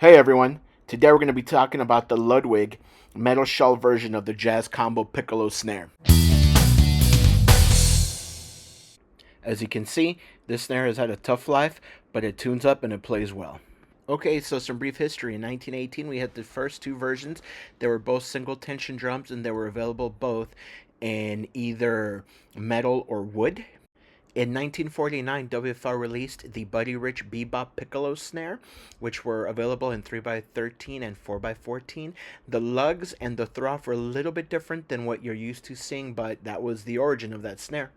Hey everyone, today we're going to be talking about the Ludwig metal shell version of the Jazz Combo Piccolo snare. As you can see, this snare has had a tough life, but it tunes up and it plays well. Okay, so some brief history. In 1918, we had the first two versions. They were both single tension drums and they were available both in either metal or wood. In 1949, WFL released the Buddy Rich Bebop Piccolo snare, which were available in 3x13 and 4x14. The lugs and the throw were a little bit different than what you're used to seeing, but that was the origin of that snare.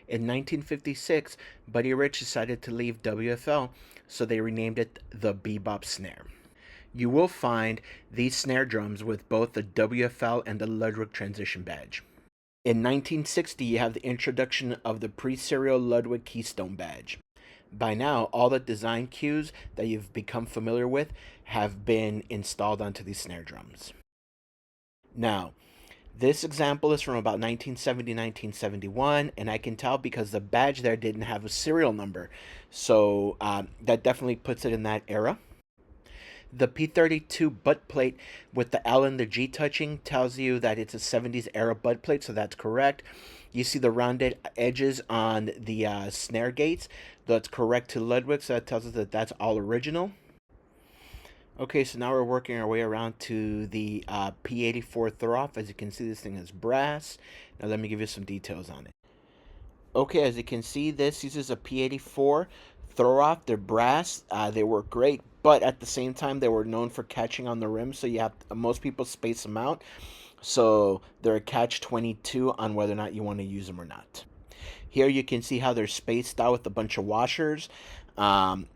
In 1956, Buddy Rich decided to leave WFL, so they renamed it the Bebop snare. You will find these snare drums with both the WFL and the Ludwig transition badge. In 1960, you have the introduction of the pre-serial Ludwig Keystone badge. By now, all the design cues that you've become familiar with have been installed onto these snare drums. Now, this example is from about 1970-1971, and I can tell because the badge there didn't have a serial number. So that definitely puts it in that era. The P32 butt plate with the L and the G touching tells you that it's a 70s era butt plate, so that's correct. You see the rounded edges on the snare gates. That's correct to Ludwig, so that tells us that that's all original. Okay, so now we're working our way around to the P84 throw-off. As you can see, this thing is brass. Now let me give you some details on it. Okay, as you can see, this uses a P84 throw-off. They're brass. They work great, but at the same time, they were known for catching on the rim, so you have most people space them out. So they're a catch-22 on whether or not you want to use them or not. Here you can see how they're spaced out with a bunch of washers. To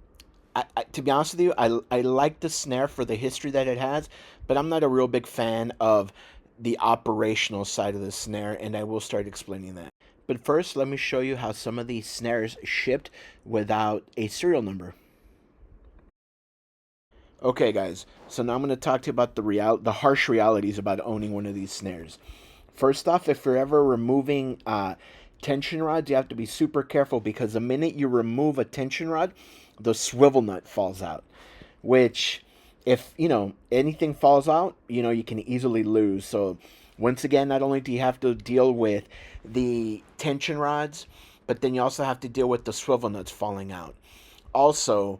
be honest with you, I like the snare for the history that it has, but I'm not a real big fan of the operational side of the snare, and I will start explaining that. But first, let me show you how some of these snares shipped without a serial number. Okay, guys, so now I'm going to talk to you about the harsh realities about owning one of these snares. First off, if you're ever removing tension rods, you have to be super careful because the minute you remove a tension rod, the swivel nut falls out, which if, anything falls out, you can easily lose. So once again, not only do you have to deal with the tension rods, but then you also have to deal with the swivel nuts falling out. Also,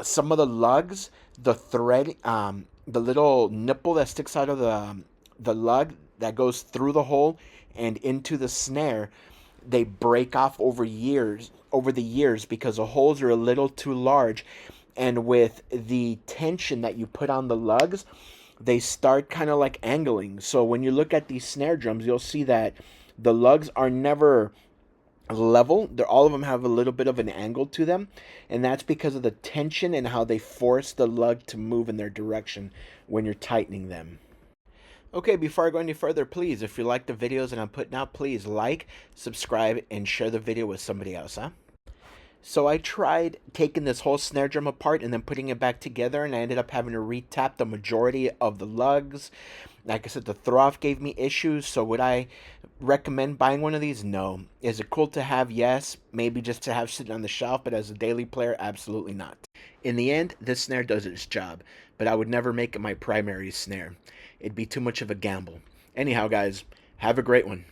some of the lugs, the thread, the little nipple that sticks out of the lug that goes through the hole and into the snare, they break off over the years because the holes are a little too large, and with the tension that you put on the lugs, they start kind of like angling. So when you look at these snare drums, you'll see that the lugs are never level. All of them have a little bit of an angle to them, and that's because of the tension and how they force the lug to move in their direction when you're tightening them. Okay, before I go any further, please, if you like the videos that I'm putting out, please like, subscribe, and share the video with somebody else, huh? So I tried taking this whole snare drum apart and then putting it back together, and I ended up having to retap the majority of the lugs. Like I said, the throw-off gave me issues, so would I recommend buying one of these? No. Is it cool to have? Yes. Maybe just to have sitting on the shelf, but as a daily player, absolutely not. In the end, this snare does its job, but I would never make it my primary snare. It'd be too much of a gamble. Anyhow, guys, have a great one.